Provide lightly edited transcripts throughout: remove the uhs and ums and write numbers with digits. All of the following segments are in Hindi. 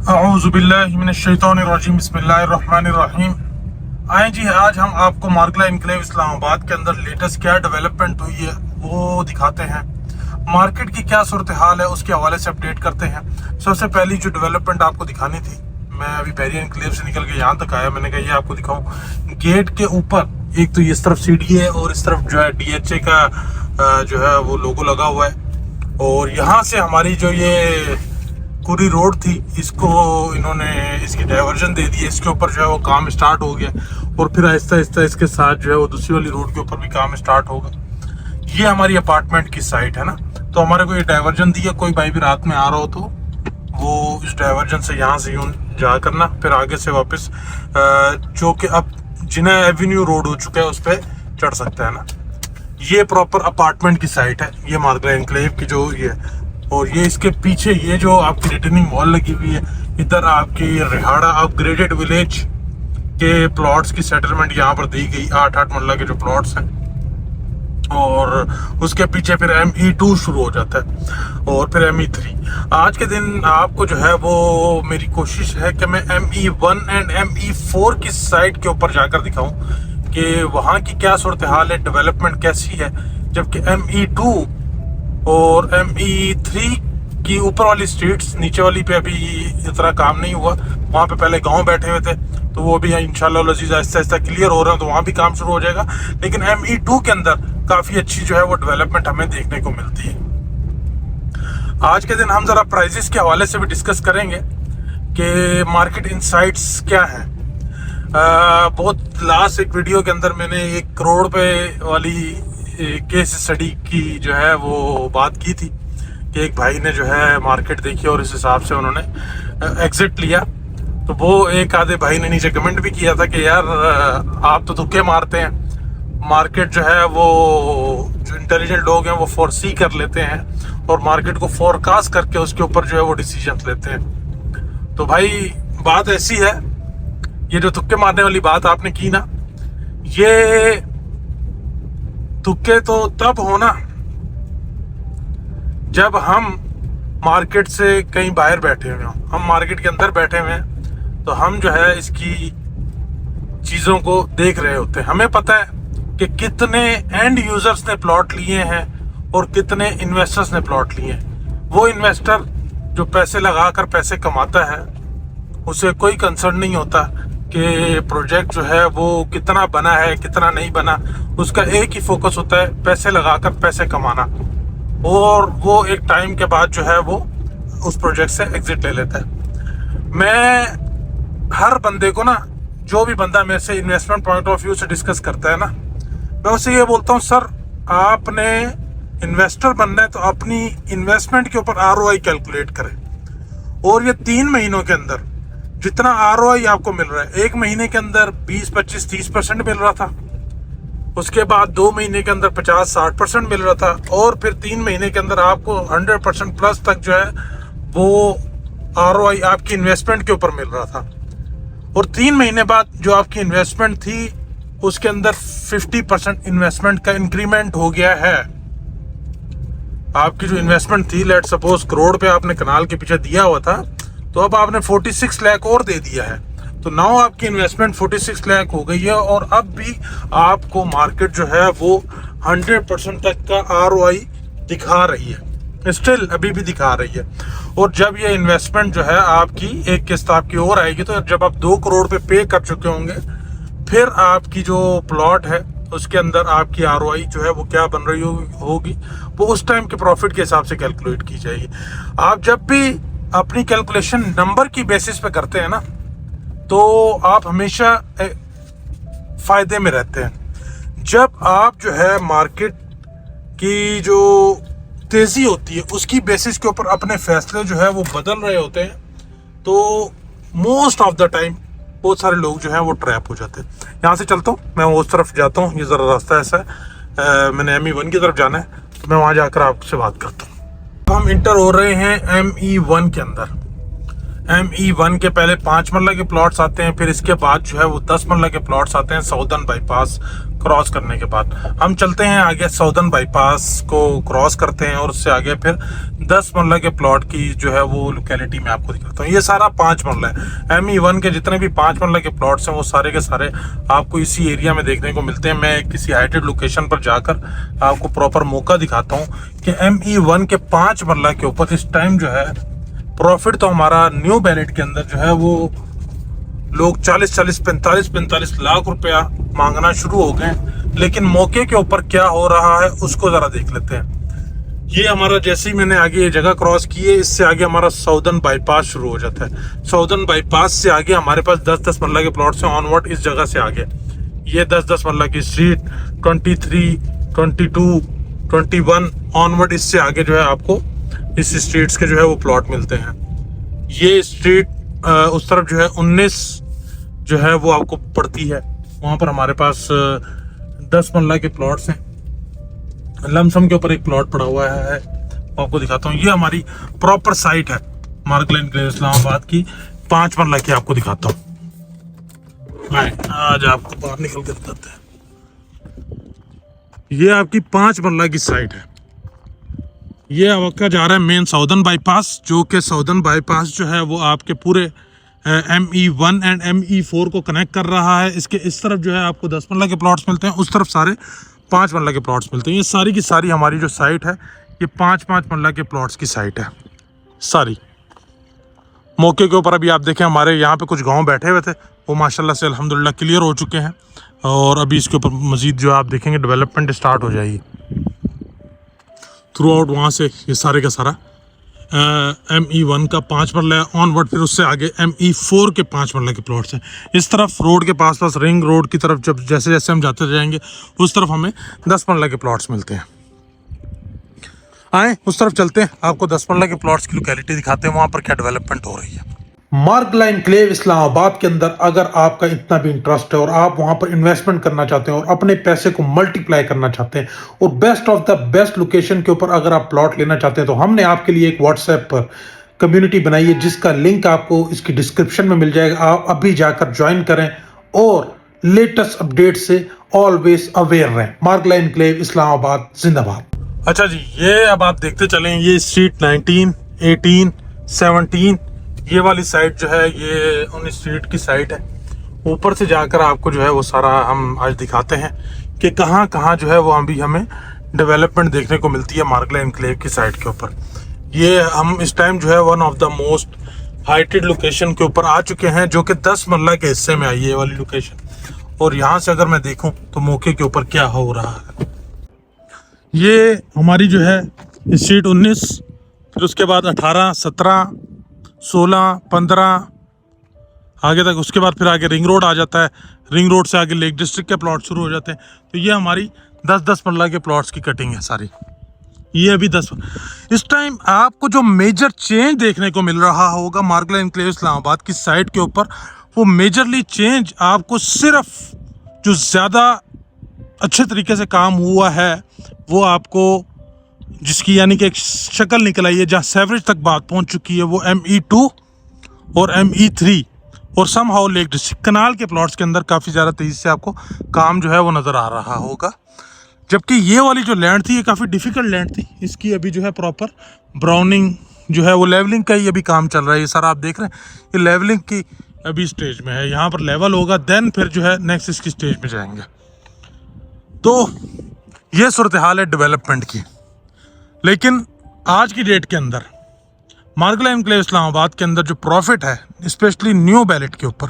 औज़ुबिल्लाहिमिनश्शैतानिर्रजीम बिस्मिल्लाहिर्रहमानिर्रहीम। आए जी, आज हम आपको मार्गला इनक्लेव इस्लामाबाद के अंदर लेटेस्ट क्या डेवलपमेंट हुई है वो दिखाते हैं। मार्केट की क्या सूरत हाल है उसके हवाले से अपडेट करते हैं। सबसे पहली जो डेवलपमेंट आपको दिखानी थी, मैं अभी बैरियर इनक्लेव से निकल के यहाँ तक आया, मैंने कहा ये आपको दिखाऊं। गेट के ऊपर एक तो इस तरफ सीढ़ी है और इस तरफ जो है DHA का जो है वो लोगो लगा हुआ है। और यहाँ से हमारी जो ये पूरी रोड थी, इसको इन्होंने इसकी डाइवर्जन दे दी है। इसके ऊपर जो है वो काम स्टार्ट हो गया और फिर आहिस्ता आहिस्ता इसके साथ जो है वो दूसरी वाली रोड के ऊपर भी काम स्टार्ट होगा। ये हमारी अपार्टमेंट की साइट है ना, तो हमारे को ये डाइवर्जन दिया। कोई भाई भी रात में आ रहा हो तो वो इस डाइवर्जन से यहाँ से यूं जा करना, फिर आगे से वापस जो कि अब जिना एवेन्यू रोड हो चुका है उस पर चढ़ सकता है ना। ये प्रॉपर अपार्टमेंट की साइट है, ये मार्गला एनक्लेव की जो ये। और ये इसके पीछे ये जो आपकी रिटर्निंग वॉल लगी हुई है, इधर आपकी रिहाड़ा अपग्रेडेड विलेज के प्लॉट्स की सेटलमेंट यहाँ पर दी गई। 8-8 मरला के जो प्लॉट्स हैं, और उसके पीछे फिर ME2 शुरू हो जाता है और फिर ME3। आज के दिन आपको जो है वो मेरी कोशिश है कि मैं ME1 एंड ME4 की साइट के ऊपर जाकर दिखाऊं कि वहाँ की क्या सूरत हाल है, डेवलपमेंट कैसी है। जबकि ME2 और ME3 की ऊपर वाली स्ट्रीट्स, नीचे वाली पे अभी इतना काम नहीं हुआ। वहाँ पे पहले गांव बैठे हुए थे, तो वो भी इंशाल्लाह अज़ीज़ आहिस्ता आहिस्ता क्लियर हो रहे हैं, तो वहाँ भी काम शुरू हो जाएगा। लेकिन ME2 के अंदर काफ़ी अच्छी जो है वो डेवलपमेंट हमें देखने को मिलती है। आज के दिन हम ज़रा प्राइजेस के हवाले से भी डिस्कस करेंगे कि मार्केट इनसाइट्स क्या है। बहुत लास्ट एक वीडियो के अंदर मैंने 1 करोड़ पे वाली केस स्टडी की जो है वो बात की थी कि एक भाई ने जो है मार्केट देखी और इस हिसाब से उन्होंने एग्जिट लिया। तो वो एक आधे भाई ने नीचे कमेंट भी किया था कि यार आप तो तुक्के मारते हैं, मार्केट जो है वो जो इंटेलिजेंट लोग हैं वो फोरसी कर लेते हैं और मार्केट को फोरकास्ट करके उसके ऊपर जो है वो डिसीजन लेते हैं। तो भाई बात ऐसी है, ये जो तुक्के मारने वाली बात आपने की ना, ये तुक्के तो तब होना जब हम मार्केट से कहीं बाहर बैठे हुए हों। हम मार्केट के अंदर बैठे हुए हैं तो हम जो है इसकी चीज़ों को देख रहे होते हैं। हमें पता है कि कितने एंड यूजर्स ने प्लॉट लिए हैं और कितने इन्वेस्टर्स ने प्लॉट लिए हैं। वो इन्वेस्टर जो पैसे लगाकर पैसे कमाता है, उसे कोई कंसर्न नहीं होता कि प्रोजेक्ट जो है वो कितना बना है कितना नहीं बना। उसका एक ही फोकस होता है, पैसे लगाकर पैसे कमाना, और वो एक टाइम के बाद जो है वो उस प्रोजेक्ट से एग्जिट ले लेता है। मैं हर बंदे को ना, जो भी बंदा मेरे से इन्वेस्टमेंट पॉइंट ऑफ व्यू से डिस्कस करता है ना, मैं उससे ये बोलता हूँ, सर आपने इन्वेस्टर बनना है तो अपनी इन्वेस्टमेंट के ऊपर ROI कैलकुलेट करें। और ये 3 महीनों के अंदर जितना ROI आपको मिल रहा है, 1 महीने के अंदर 20, 25, 30% मिल रहा था, उसके बाद 2 महीने के अंदर 50, 60% मिल रहा था, और फिर 3 महीने के अंदर आपको 100% प्लस तक जो है वो ROI आपकी इन्वेस्टमेंट के ऊपर मिल रहा था। और 3 महीने बाद जो आपकी इन्वेस्टमेंट थी उसके अंदर 50% इन्वेस्टमेंट का इंक्रीमेंट हो गया है। आपकी जो इन्वेस्टमेंट थी, लेट सपोज करोड़ पे आपने कनाल के पीछे दिया हुआ था, तो अब आपने 46 लाख और दे दिया है, तो नाउ आपकी इन्वेस्टमेंट 46 लाख हो गई है। और अब भी आपको मार्केट जो है वो 100% तक का ROI दिखा रही है, स्टिल अभी भी दिखा रही है। और जब ये इन्वेस्टमेंट जो है आपकी एक किस्त आपकी और आएगी, तो जब आप 2 करोड़ पे कर चुके होंगे, फिर आपकी जो प्लॉट है उसके अंदर आपकी ROI जो है वो क्या बन रही होगी, वो उस टाइम के प्रॉफिट के हिसाब से कैलकुलेट की जाएगी। आप जब भी अपनी कैलकुलेशन नंबर की बेसिस पे करते हैं ना, तो आप हमेशा फायदे में रहते हैं। जब आप जो है मार्केट की जो तेजी होती है उसकी बेसिस के ऊपर अपने फैसले जो है वो बदल रहे होते हैं, तो मोस्ट ऑफ द टाइम बहुत सारे लोग जो हैं वो ट्रैप हो जाते हैं। यहाँ से चलता हूँ, मैं उस तरफ जाता हूँ, ये ज़रा रास्ता ऐसा है, मैंने ME1 की तरफ जाना है, तो मैं वहाँ जाकर आपसे बात करता हूँ। हम इंटर हो रहे हैं ME1 के अंदर। ME1 के पहले 5 मरला के प्लॉट्स आते हैं, फिर इसके बाद जो है वो 10 मरला के प्लॉट्स आते हैं साउदर्न बाईपास क्रॉस करने के बाद। हम चलते हैं आगे, साउदर्न बाईपास को क्रॉस करते हैं और उससे आगे फिर 10 मरला के प्लॉट की जो है वो लोकेलिटी मैं आपको दिखाता हूँ। ये सारा 5 मरला है। ME1 के जितने भी 5 मरला के प्लॉट्स हैं वो सारे के सारे आपको इसी एरिया में देखने को मिलते हैं। मैं किसी हाइटेड लोकेशन पर जाकर आपको प्रॉपर मौका दिखाता हूँ कि ME1 के 5 मरला के ऊपर इस टाइम जो है प्रॉफिट तो हमारा न्यू बैलेट के अंदर जो है वो लोग 40-40, 45-45 लाख रुपया मांगना शुरू हो गए। लेकिन मौके के ऊपर क्या हो रहा है उसको जरा देख लेते हैं। ये हमारा जैसे ही मैंने आगे ये जगह क्रॉस की है, इससे आगे हमारा साउदर्न बाईपास शुरू हो जाता है। साउदर्न बाईपास से आगे हमारे पास 10-10 मरला के प्लॉट से ऑनवर्ड इस जगह से आगे ये 10-10 मरला की स्ट्रीट 23, 22, 21 ऑनवर्ड इससे आगे जो है आपको इस स्ट्रीट्स के जो है वो प्लॉट मिलते हैं। ये स्ट्रीट उस तरफ जो है 19 जो है वो आपको पड़ती है, वहाँ पर हमारे पास 10 मरला के प्लॉट्स हैं। लमसम के ऊपर एक प्लॉट पड़ा हुआ है, आपको दिखाता हूँ। ये हमारी प्रॉपर साइट है मार्गलाइन एनक्लेव इस्लामाबाद की, 5 मरला की आपको दिखाता हूँ। आज आपको बाहर निकल कर बताते हैं। ये आपकी 5 मरला की साइट है। ये आपका जा रहा है मेन साउदर्न बाईपास, जो कि साउदर्न बाईपास जो है वो आपके पूरे ME1 एंड ME4 को कनेक्ट कर रहा है। इसके इस तरफ जो है आपको 10 मरला के प्लॉट्स मिलते हैं, उस तरफ सारे 5 मरला के प्लॉट्स मिलते हैं। ये सारी की सारी हमारी जो साइट है ये 5-5 मरला के प्लॉट्स की साइट है सारी। मौके के ऊपर अभी आप देखें हमारे यहाँ पे कुछ गाँव बैठे हुए थे, वो माशाल्लाह से अल्हम्दुलिल्लाह क्लियर हो चुके हैं और अभी इसके ऊपर मज़ीद जो आप देखेंगे डेवलपमेंट स्टार्ट हो जाएगी थ्रू आउट। वहाँ से ये सारे का सारा ME1 का 5 मरला ऑनवर्ड, फिर उससे आगे ME4 के 5 मरला के प्लॉट्स हैं। इस तरफ रोड के पास रिंग रोड की तरफ जब जैसे जैसे हम जाते जाएंगे उस तरफ हमें 10 मरला के प्लॉट्स मिलते हैं। आए उस तरफ चलते हैं, आपको 10 मरला के प्लॉट्स की लोकेलिटी दिखाते हैं, वहाँ पर क्या डेवलपमेंट हो रही है। मार्गलाइन एनक्लेव इस्लामाबाद के अंदर अगर आपका इतना भी इंटरेस्ट है और आप वहां पर इन्वेस्टमेंट करना चाहते हैं और अपने पैसे को मल्टीप्लाई करना चाहते हैं और best of the best location के ऊपर अगर आप प्लॉट लेना चाहते हैं, तो हमने आपके लिए एक व्हाट्सएप पर कम्युनिटी बनाई है जिसका लिंक आपको इसकी डिस्क्रिप्शन में मिल जाएगा। आप अभी जाकर ज्वाइन करें और लेटेस्ट अपडेट से ऑलवेज अवेयर रहें। मार्गलाइन एनक्लेव इस्लामाबाद जिंदाबाद। अच्छा जी, ये अब आप देखते चलें, ये स्ट्रीट 19, 18, 17 ये वाली साइड जो है ये उन स्ट्रीट की साइड है। ऊपर से जाकर आपको जो है वो सारा हम आज दिखाते हैं कि कहाँ कहाँ जो है वो अभी हमें डेवलपमेंट देखने को मिलती है मार्गलाइन एनक्लेव की साइड के ऊपर। ये हम इस टाइम जो है one of the most heighted location के ऊपर आ चुके हैं, जो कि 10 मरला के हिस्से में आई है ये वाली लोकेशन। और यहाँ से अगर मैं देखूँ तो मौके के ऊपर क्या हो रहा है, ये हमारी जो है स्ट्रीट 19, फिर उसके बाद 18, 17, 16, 15 आगे तक, उसके बाद फिर आगे रिंग रोड आ जाता है। रिंग रोड से आगे लेक डिस्ट्रिक्ट के प्लॉट शुरू हो जाते हैं। तो ये हमारी 10-10 मरला के प्लॉट्स की कटिंग है सारी। ये अभी 10 इस टाइम आपको जो मेजर चेंज देखने को मिल रहा होगा मार्गलाइन एनक्लेव इस्लामाबाद की साइड के ऊपर, वो मेजरली चेंज आपको सिर्फ जो ज़्यादा अच्छे तरीके से काम हुआ है वो आपको जिसकी यानी कि एक शक्ल निकल आई है, जहाँ सेवरेज तक बात पहुंच चुकी है, वो ME2 और ME3 और सम हाउ लेक डिस्ट्रिक्ट कनाल के प्लॉट्स के अंदर काफ़ी ज़्यादा तेज़ी से आपको काम जो है वो नज़र आ रहा होगा। जबकि ये वाली जो लैंड थी ये काफ़ी डिफ़िकल्ट लैंड थी, इसकी अभी जो है प्रॉपर ब्राउनिंग जो है वो लेवलिंग का ही अभी काम चल रहा है। ये सारा आप देख रहे हैं ये लेवलिंग की अभी स्टेज में है, यहाँ पर लेवल होगा देन फिर जो है नेक्स्ट इसकी स्टेज में जाएंगे। तो ये सूरत हाल है डेवलपमेंट की। लेकिन आज की डेट के अंदर मार्गलाइन एनक्लेव इस्लामाबाद के अंदर जो प्रॉफिट है स्पेशली न्यू बैलेट के ऊपर,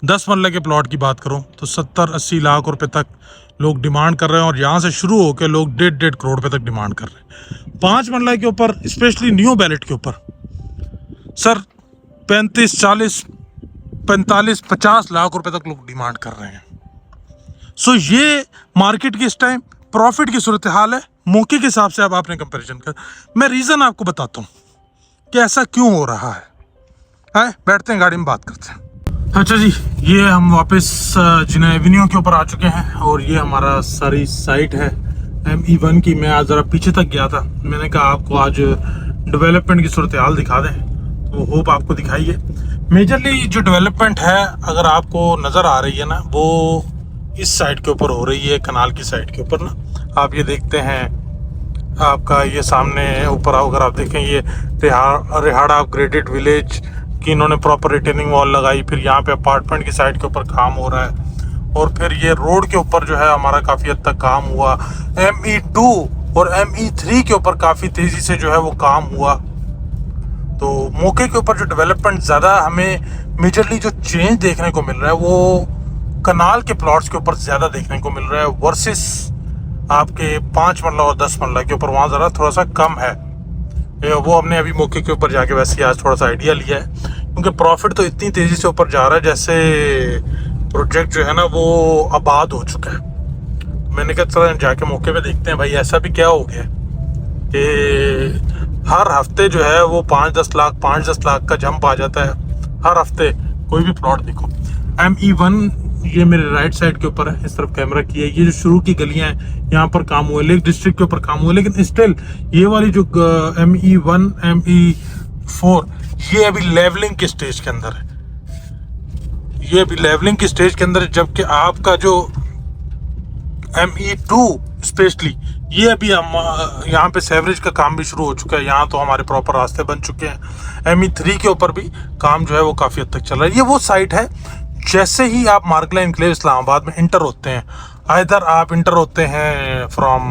10 मरले के प्लॉट की बात करूं तो 70-80 लाख रुपए तक लोग डिमांड कर रहे हैं और यहाँ से शुरू होकर लोग 1.5 करोड़ रुपए तक डिमांड कर रहे हैं। 5 मरले के ऊपर स्पेशली न्यू बैलेट के ऊपर सर 35, 40, 45, 50 लाख रुपए तक लोग डिमांड कर रहे हैं। सो ये मार्केट की इस टाइम प्रॉफिट की सूरत हाल है। मौके के हिसाब से अब आपने कंपैरिजन कर, मैं रीज़न आपको बताता हूँ कि ऐसा क्यों हो रहा है। बैठते हैं गाड़ी में बात करते हैं। अच्छा जी, ये हम वापस जिना एवेन्यू के ऊपर आ चुके हैं और ये हमारा सारी साइट है ME1 की। मैं आज ज़रा पीछे तक गया था, मैंने कहा आपको आज डेवलपमेंट की सूरत हाल दिखा दें। वो होप आपको दिखाई है। मेजरली जो डेवलपमेंट है अगर आपको नज़र आ रही है ना, वो इस साइड के ऊपर हो रही है, कनाल की साइड के ऊपर ना। आप ये देखते हैं, आपका ये सामने ऊपर अगर आप देखें, ये रिहाड़ा अपग्रेडेड विलेज की इन्होंने प्रॉपर रिटेनिंग वॉल लगाई। फिर यहाँ पे अपार्टमेंट की साइड के ऊपर काम हो रहा है, और फिर ये रोड के ऊपर जो है हमारा काफ़ी हद तक काम हुआ। ME2 और ME3 के ऊपर काफ़ी तेज़ी से जो है वो काम हुआ। तो मौके के ऊपर जो डेवलपमेंट ज़्यादा हमें मेजरली जो चेंज देखने को मिल रहा है वो कनाल के प्लॉट्स के ऊपर ज़्यादा देखने को मिल रहा है, वर्सेस आपके 5 मरला और 10 मरला के ऊपर वहाँ ज़रा थोड़ा सा कम है। वो हमने अभी मौके के ऊपर जाके वैसे ही आज थोड़ा सा आइडिया लिया है, क्योंकि प्रॉफिट तो इतनी तेज़ी से ऊपर जा रहा है जैसे प्रोजेक्ट जो है ना वो आबाद हो चुका है। मैंने कहा चलो जाके मौके पे देखते हैं भाई ऐसा भी क्या हो गया कि हर हफ्ते जो है वो 5-10 लाख का जंप आ जाता है हर हफ्ते। कोई भी प्लॉट देखो, ME1 ये मेरे राइट साइड के ऊपर है, इस तरफ कैमरा की है। ये जो शुरू की गलियां हैं यहाँ पर काम हुआ, लेक डिस्ट्रिक्ट के ऊपर काम हुआ, लेकिन स्टिल ये वाली जो ME1 ME4 ये अभी लेवलिंग के स्टेज के अंदर है। ये अभी लेवलिंग की स्टेज के अंदर है, जबकि आपका जो ME2 स्पेशली ये अभी यहाँ पे सेवरेज का काम भी शुरू हो चुका है। यहाँ तो हमारे प्रॉपर रास्ते बन चुके हैं। ME3 के ऊपर भी काम जो है वो काफ़ी हद तक चल रहा है। ये वो साइट है, जैसे ही आप मार्गला इनक्लेव इस्लामाबाद में इंटर होते हैं, आइदर आप इंटर होते हैं फ्रॉम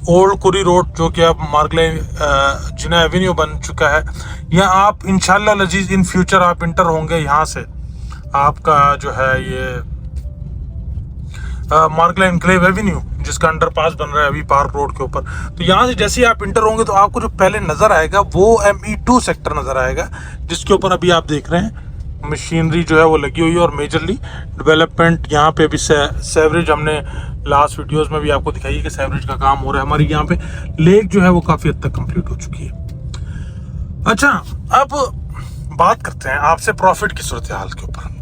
ओल्ड कुरी रोड जो कि अब मार्गला जिना एवेन्यू बन चुका है, या आप इंशाल्लाह लजीज इन फ्यूचर आप इंटर होंगे यहाँ से, आपका जो है ये मार्गला इनक्लेव एवेन्यू जिसका अंडरपास बन रहा है अभी पार्क रोड के ऊपर। तो यहाँ से जैसे ही आप इंटर होंगे तो आपको जो पहले नज़र आएगा वो ME2 सेक्टर नज़र आएगा, जिसके ऊपर अभी आप देख रहे हैं मशीनरी जो है वो लगी हुई है। और मेजरली डेवलपमेंट यहाँ पे अभी सेवरेज हमने लास्ट वीडियोस में भी आपको दिखाई है कि सेवरेज का काम हो रहा है। हमारी यहाँ पे लेक जो है वो काफ़ी हद तक कंप्लीट हो चुकी है। अच्छा, अब बात करते हैं आपसे प्रॉफिट की सूरत हाल के ऊपर।